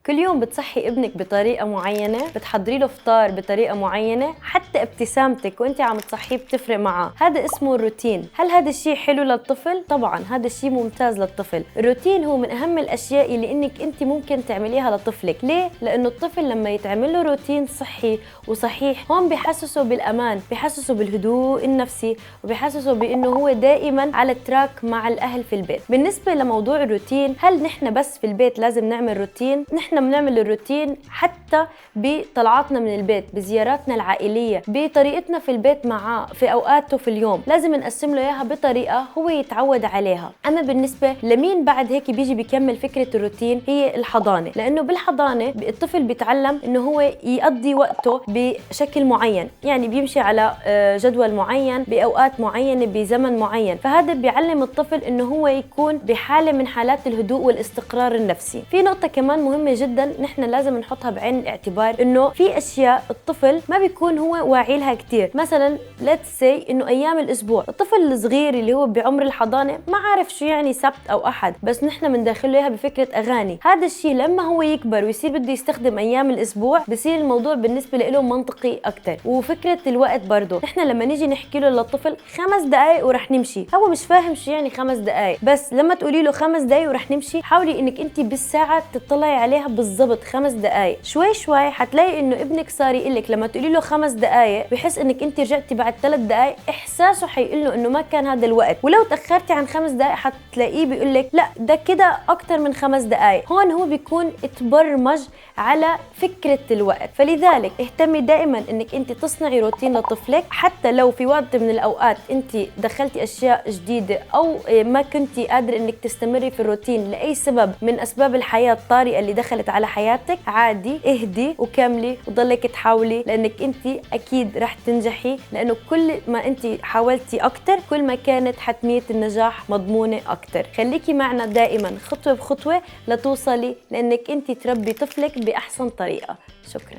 كل يوم بتصحي ابنك بطريقة معينة، بتحضري له فطار بطريقة معينة، حتى ابتسامتك وانت عم تصحيه بتفرق معاه. هذا اسمه الروتين. هل هذا الشيء حلو للطفل؟ طبعا هذا الشيء ممتاز للطفل. الروتين هو من اهم الاشياء اللي انك انت ممكن تعمليها لطفلك. ليه؟ لانه الطفل لما يتعمل له روتين صحي وصحيح، هون بحسسه بالامان، بحسسه بالهدوء النفسي، وبحسسه بانه هو دائما على التراك مع الاهل في البيت. بالنسبة لموضوع الروتين، هل نحن بس في البيت لازم نعمل روتين؟ نحن بنعمل الروتين حتى بطلعاتنا من البيت، بزياراتنا العائلية، بطريقتنا في البيت معاه، في أوقاته في اليوم لازم نقسم له إياها بطريقة هو يتعود عليها. أما بالنسبة لمين بعد هيك بيجي بيكمل فكرة الروتين، هي الحضانة. لأنه بالحضانة الطفل بيتعلم إنه هو يقضي وقته بشكل معين، يعني بيمشي على جدول معين بأوقات معينة بزمن معين، فهذا بيعلم الطفل إنه هو يكون بحالة من حالات الهدوء والاستقرار النفسي. في نقطة كمان مهمة جدا نحن لازم نحطها بعين الاعتبار، انه في اشياء الطفل ما بيكون هو واعي لها كثير. مثلا let's say انه ايام الاسبوع، الطفل الصغير اللي هو بعمر الحضانة ما عارف شو يعني سبت او احد، بس نحن بندخله اياها بفكرة اغاني. هذا الشيء لما هو يكبر ويصير بده يستخدم ايام الاسبوع، بصير الموضوع بالنسبة له منطقي اكثر. وفكرة الوقت برضه، نحن لما نيجي نحكي له للطفل 5 دقائق ورح نمشي، هو مش فاهم شو يعني 5 دقائق، بس لما تقولي له 5 دقائق ورح نمشي، حاولي انك انت بالساعة تطلعي عليها بالضبط 5 دقائق. شوي شوي حتلاقي انه ابنك صار يقلك لما تقولي له 5 دقائق بحس انك انت رجعتي بعد 3 دقائق، احساسه حيقول له انه ما كان هذا الوقت. ولو تاخرتي عن 5 دقائق حتلاقيه بيقول لك لا ده كده اكثر من 5 دقائق. هون هو بيكون اتبرمج على فكرة الوقت. فلذلك اهتمي دائما انك انت تصنعي روتين لطفلك، حتى لو في وقت من الاوقات انت دخلتي اشياء جديدة او ما كنتي قادرة انك تستمري في الروتين لاي سبب من اسباب الحياة الطارئة اللي دخلت على حياتك، عادي اهدي وكملي وضلك تحاولي، لانك انت اكيد رح تنجحي. لانه كل ما انت حاولتي اكتر كل ما كانت حتمية النجاح مضمونة اكتر. خليكي معنا دائما خطوة بخطوة لتوصلي لانك انت تربي طفلك باحسن طريقة. شكرا.